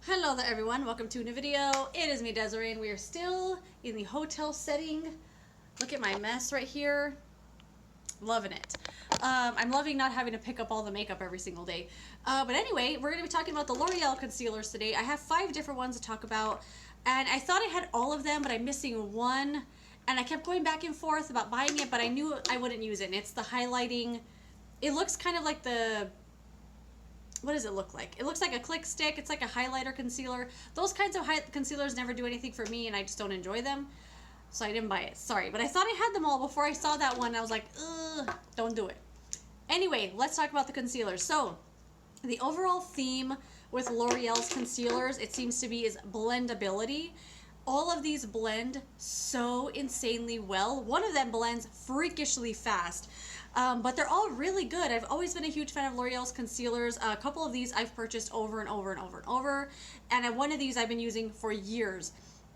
Hello there everyone, welcome to a new video. It is me, Desiree, and we are still in the hotel setting. Look at my mess right here. Loving it. I'm loving not having to pick up all the makeup every single day. But anyway, we're going to be talking about the L'Oreal concealers today. I have 5 different ones to talk about, and I thought I had all of them, but I'm missing one. And I kept going back and forth about buying it, but I knew I wouldn't use it. And it's the highlighting. It looks kind of like the... What does it look like? It looks like a click stick. It's like a highlighter concealer. Those kinds of concealers never do anything for me, and I just don't enjoy them. So I didn't buy it. Sorry. But I thought I had them all before I saw that one. I was like, ugh, don't do it. Anyway, let's talk about the concealers. So the overall theme with L'Oreal's concealers, it seems to be, is blendability. All of these blend so insanely well. One of them blends freakishly fast. But they're all really good. I've always been a huge fan of L'Oreal's concealers. A couple of these I've purchased over and over and over and over. And one of these I've been using for years.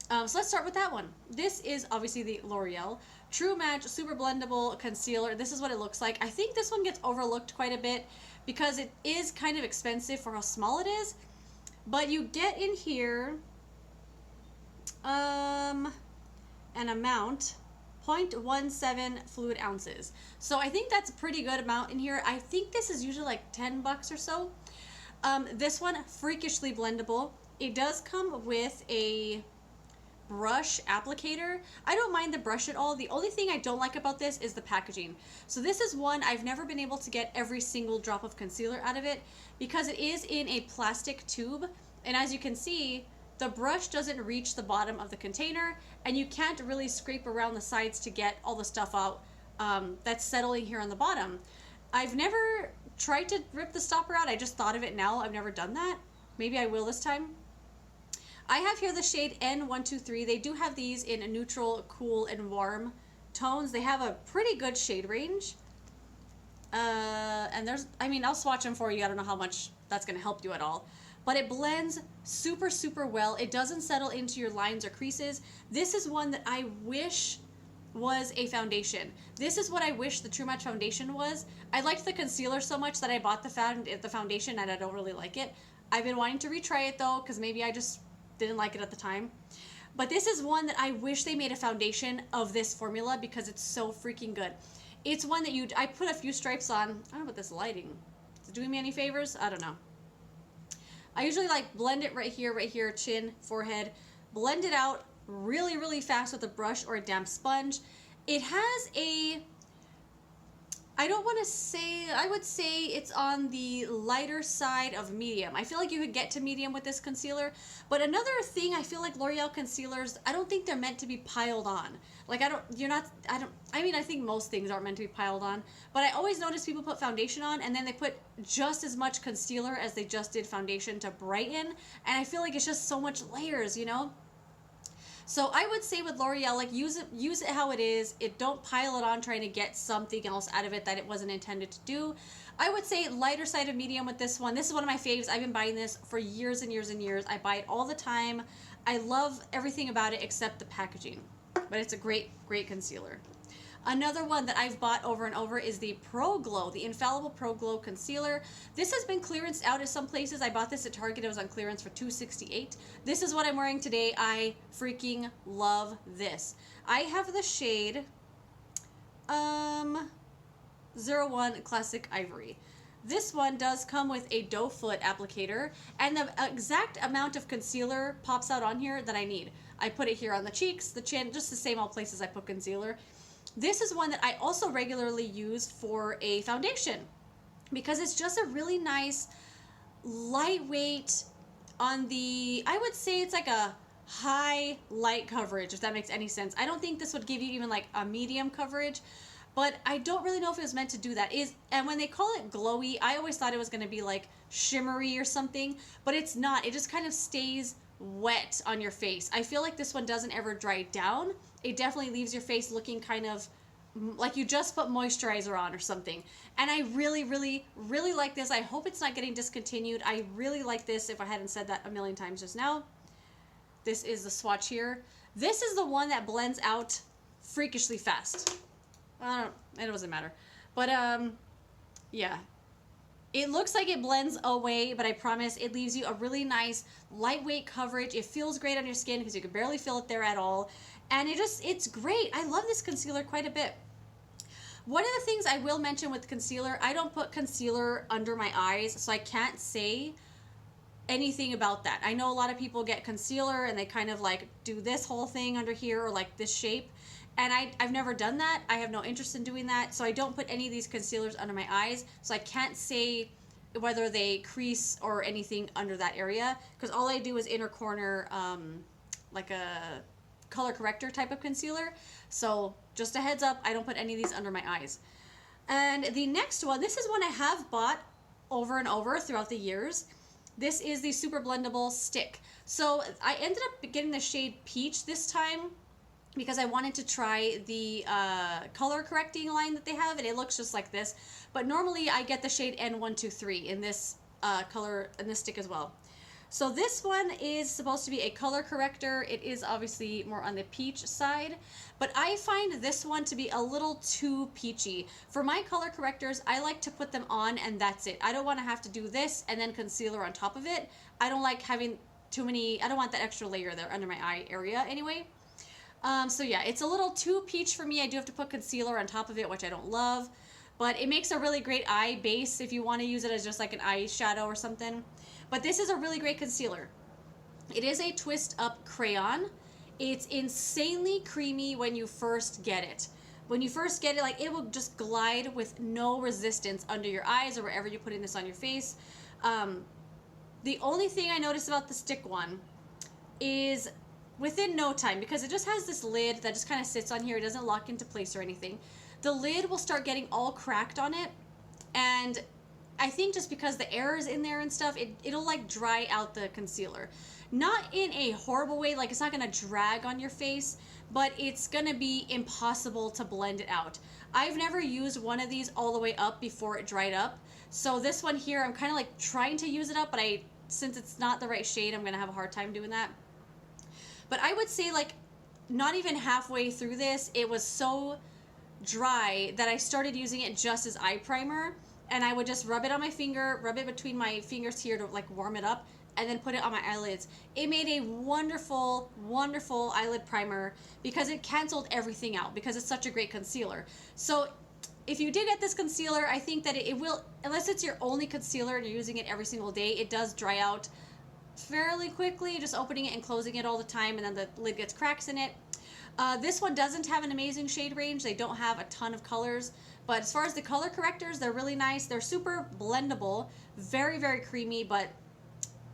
So let's start with that one. This is obviously the L'Oreal True Match Super Blendable Concealer. This is what it looks like. I think this one gets overlooked quite a bit because it is kind of expensive for how small it is. But you get in here an amount 0.17 fluid ounces. So I think that's a pretty good amount in here. I think this is usually like 10 bucks or so. This one, freakishly blendable. It does come with a brush applicator. I don't mind the brush at all. The only thing I don't like about this is the packaging. So this is one I've never been able to get every single drop of concealer out of it because it is in a plastic tube. And as you can see, the brush doesn't reach the bottom of the container, and you can't really scrape around the sides to get all the stuff out that's settling here on the bottom. I've never tried to rip the stopper out. I just thought of it now. I've never done that. Maybe I will this time. I have here the shade N123. They do have these in a neutral, cool, and warm tones. They have a pretty good shade range. And I'll swatch them for you. I don't know how much that's going to help you at all. But it blends super, super well. It doesn't settle into your lines or creases. This is one that I wish was a foundation. This is what I wish the True Match foundation was. I liked the concealer so much that I bought the foundation, and I don't really like it. I've been wanting to retry it though, because maybe I just didn't like it at the time. But this is one that I wish they made a foundation of this formula because it's so freaking good. It's one that I put a few stripes on. I don't know about this lighting. Is it doing me any favors? I don't know. I usually like blend it right here, chin, forehead. Blend it out really, really fast with a brush or a damp sponge. It has a... I would say it's on the lighter side of medium. I feel like you could get to medium with this concealer. But another thing, I feel like L'Oreal concealers, I don't think they're meant to be piled on. Like I think most things aren't meant to be piled on. But I always notice people put foundation on and then they put just as much concealer as they just did foundation to brighten. And I feel like it's just so much layers, you know? So I would say with L'Oreal, like use it how it is. Don't pile it on trying to get something else out of it that it wasn't intended to do. I would say lighter side of medium with this one. This is one of my faves. I've been buying this for years and years and years. I buy it all the time. I love everything about it except the packaging. But it's a great, great concealer. Another one that I've bought over and over is the Pro Glow, the Infallible Pro Glow Concealer. This has been clearanced out at some places. I bought this at Target. It was on clearance for $2.68. This is what I'm wearing today. I freaking love this. I have the shade 01 Classic Ivory. This one does come with a doe foot applicator, and the exact amount of concealer pops out on here that I need. I put it here on the cheeks, the chin, just the same all places I put concealer. This is one that I also regularly use for a foundation because it's just a really nice, lightweight on the, I would say it's like a high light coverage, if that makes any sense. I don't think this would give you even like a medium coverage, but I don't really know if it was meant to do that. And when they call it glowy, I always thought it was going to be like shimmery or something, but it's not. It just kind of stays wet on your face. I feel like this one doesn't ever dry down. It definitely leaves your face looking kind of like you just put moisturizer on or something. And I really, really, really like this. I hope it's not getting discontinued. I really like this, if I hadn't said that a million times just now. This is the swatch here. This is the one that blends out freakishly fast. It doesn't matter. But, yeah. It looks like it blends away, but I promise it leaves you a really nice lightweight coverage. It feels great on your skin because you can barely feel it there at all. And it's great. I love this concealer quite a bit. One of the things I will mention with concealer, I don't put concealer under my eyes, so I can't say anything about that. I know a lot of people get concealer and they kind of like do this whole thing under here or like this shape. And I've never done that. I have no interest in doing that. So I don't put any of these concealers under my eyes. So I can't say whether they crease or anything under that area. Because all I do is inner corner, like a color corrector type of concealer. So just a heads up, I don't put any of these under my eyes. And the next one, this is one I have bought over and over throughout the years. This is the Super Blendable Stick. So I ended up getting the shade Peach this time, because I wanted to try the color correcting line that they have, and it looks just like this. But normally I get the shade N123 in this color, in this stick as well. So this one is supposed to be a color corrector. It is obviously more on the peach side, but I find this one to be a little too peachy. For my color correctors, I like to put them on and that's it. I don't want to have to do this and then concealer on top of it. I don't like having too many, I don't want that extra layer there under my eye area anyway. So yeah, it's a little too peach for me. I do have to put concealer on top of it, which I don't love, but it makes a really great eye base if you want to use it as just like an eyeshadow or something. But this is a really great concealer. It is a twist up crayon. It's insanely creamy when you first get it. When you first get it, like it will just glide with no resistance under your eyes or wherever you're putting this on your face. The only thing I noticed about the stick one is within no time, because it just has this lid that just kind of sits on here. It doesn't lock into place or anything. The lid will start getting all cracked on it, and I think just because the air is in there and stuff, it'll like dry out the concealer. Not in a horrible way, like it's not gonna drag on your face, but it's gonna be impossible to blend it out. I've never used one of these all the way up before it dried up. So this one here, I'm kind of like trying to use it up, but since it's not the right shade, I'm gonna have a hard time doing that. But I would say like not even halfway through this, it was so dry that I started using it just as eye primer, and I would just rub it on my finger, rub it between my fingers here to like warm it up, and then put it on my eyelids. It made a wonderful, wonderful eyelid primer because it canceled everything out because it's such a great concealer. So if you did get this concealer, I think that it will, unless it's your only concealer and you're using it every single day, it does dry out fairly quickly, just opening it and closing it all the time, and then the lid gets cracks in it. This one doesn't have an amazing shade range. They don't have a ton of colors, but as far as the color correctors, they're really nice. They're super blendable, very, very creamy, but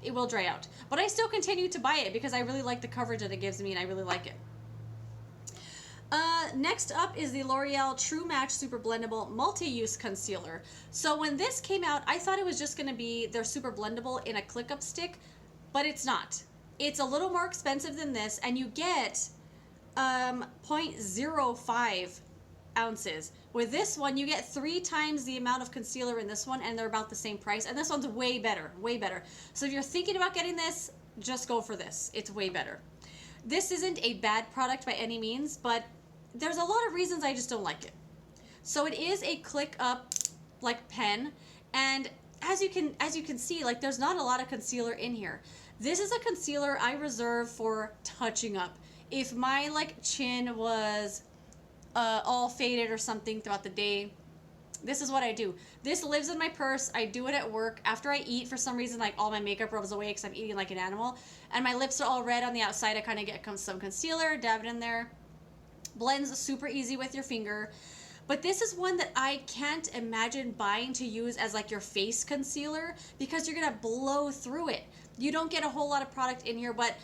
it will dry out. But I still continue to buy it because I really like the coverage that it gives me, and I really like it. Next up is the L'Oreal True Match Super Blendable Multi-Use Concealer. So when this came out, I thought it was just going to be their Super Blendable in a click-up stick, but it's not. It's a little more expensive than this, and you get 0.05 ounces. With this one, you get 3 times the amount of concealer in this one, and they're about the same price, and this one's way better, way better. So if you're thinking about getting this, just go for this. It's way better. This isn't a bad product by any means, but there's a lot of reasons I just don't like it. So it is a click up like pen, and as you can see, like there's not a lot of concealer in here. This is a concealer I reserve for touching up. If my like chin was all faded or something throughout the day, this is what I do. This lives in my purse. I do it at work. After I eat, for some reason, like all my makeup rubs away because I'm eating like an animal, and my lips are all red on the outside. I kind of get some concealer, dab it in there. Blends super easy with your finger. But this is one that I can't imagine buying to use as like your face concealer because you're gonna blow through it. You don't get a whole lot of product in here, but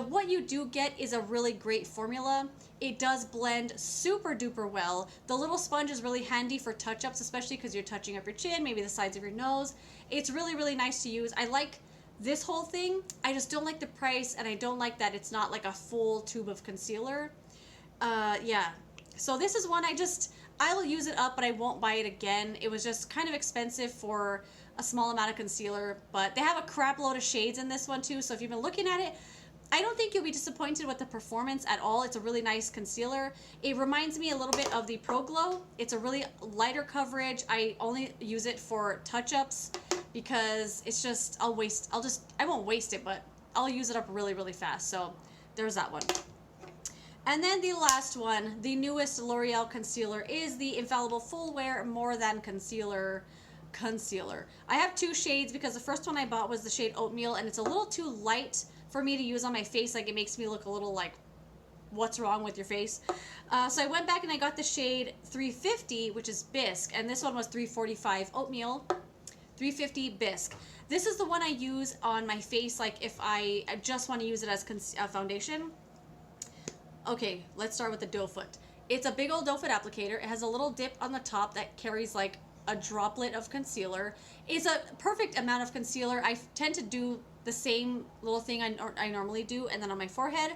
what you do get is a really great formula. It does blend super duper well. The little sponge is really handy for touch-ups, especially because you're touching up your chin, maybe the sides of your nose. It's really, really nice to use. I like this whole thing. I just don't like the price, and I don't like that it's not like a full tube of concealer. Yeah. So this is one I will use it up, but I won't buy it again. It was just kind of expensive for a small amount of concealer, but they have a crap load of shades in this one too. So if you've been looking at it, I don't think you'll be disappointed with the performance at all. It's a really nice concealer. It reminds me a little bit of the Pro Glow. It's a really lighter coverage. I only use it for touch-ups. because it's just, I won't waste it, but I'll use it up really, really fast. So there's that one. And then the last one, the newest L'Oreal concealer, is the Infallible Full Wear More Than Concealer. I have two shades because the first one I bought was the shade Oatmeal, and it's a little too light for me to use on my face. Like, it makes me look a little like, what's wrong with your face? So I went back and I got the shade 350, which is Bisque, and this one was 345 Oatmeal, 350 Bisque. This is the one I use on my face, like if I just want to use it as foundation. Okay, let's start with the doe foot. It's a big old doe foot applicator. It has a little dip on the top that carries like a droplet of concealer. It's a perfect amount of concealer. I tend to do the same little thing I normally do, and then on my forehead.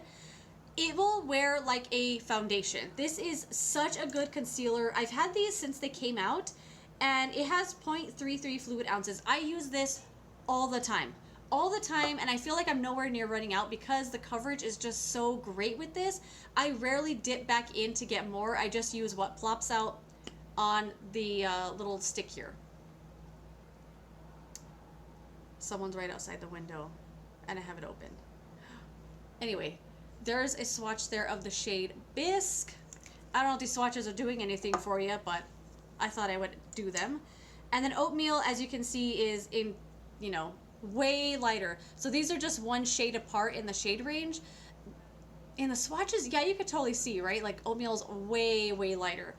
It will wear like a foundation. This is such a good concealer. I've had these since they came out, and it has 0.33 fluid ounces. I use this all the time, and I feel like I'm nowhere near running out because the coverage is just so great with this. I rarely dip back in to get more. I just use what plops out on the little stick here. Someone's right outside the window, and I have it open. Anyway, there's a swatch there of the shade Bisque. I don't know if these swatches are doing anything for you, but I thought I would do them. And then Oatmeal, as you can see, is in, you know, way lighter. So these are just one shade apart in the shade range. In the swatches, yeah, you could totally see, right? Like, Oatmeal's way, way lighter.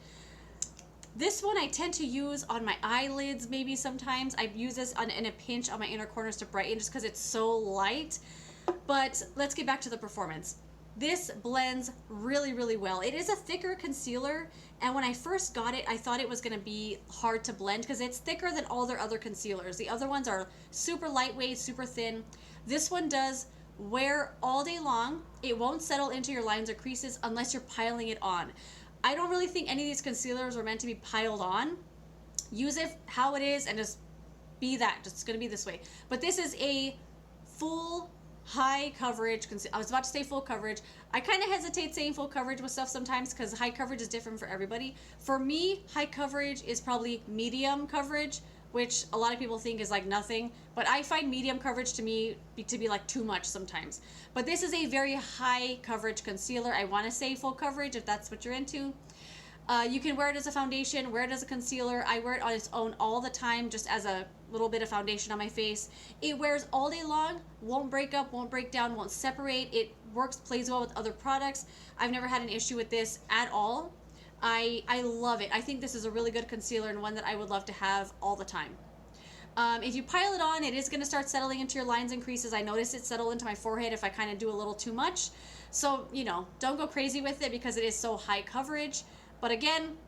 This one I tend to use on my eyelids maybe sometimes. I use this in a pinch on my inner corners to brighten just because it's so light. But let's get back to the performance. This blends really, really well. It is a thicker concealer, and when I first got it, I thought it was going to be hard to blend because it's thicker than all their other concealers. The other ones are super lightweight, super thin. This one does wear all day long. It won't settle into your lines or creases unless you're piling it on. I don't really think any of these concealers were meant to be piled on. Use it how it is and just be that. Just, it's going to be this way. But this is a full high coverage. I was about to say full coverage. I kind of hesitate saying full coverage with stuff sometimes because high coverage is different for everybody. For me, high coverage is probably medium coverage, which a lot of people think is like nothing, but I find medium coverage to me to be like too much sometimes. But this is a very high coverage concealer. I want to say full coverage if that's what you're into. You can wear it as a foundation, wear it as a concealer. I wear it on its own all the time, just as a little bit of foundation on my face. It wears all day long, won't break up, won't break down, won't separate. It works, plays well with other products. I've never had an issue with this at all. I love it. I think this is a really good concealer and one that I would love to have all the time. If you pile it on, it is going to start settling into your lines and creases. I notice it settle into my forehead if I kind of do a little too much. So, you know, don't go crazy with it because it is so high coverage. But again,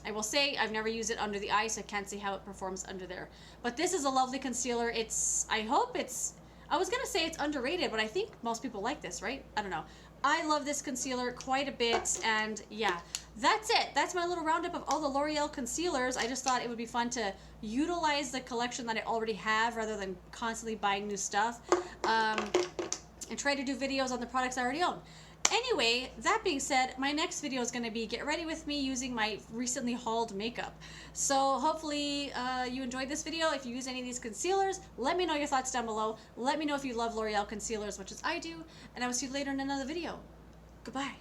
I will say I've never used it under the eye, so I can't see how it performs under there. But this is a lovely concealer. I was going to say it's underrated, but I think most people like this, right? I don't know. I love this concealer quite a bit, and yeah, that's it. That's my little roundup of all the L'Oreal concealers. I just thought it would be fun to utilize the collection that I already have rather than constantly buying new stuff, and try to do videos on the products I already own. Anyway, that being said, my next video is going to be get ready with me using my recently hauled makeup. So hopefully you enjoyed this video. If you use any of these concealers, let me know your thoughts down below. Let me know if you love L'Oreal concealers as much as I do, and I will see you later in another video. Goodbye.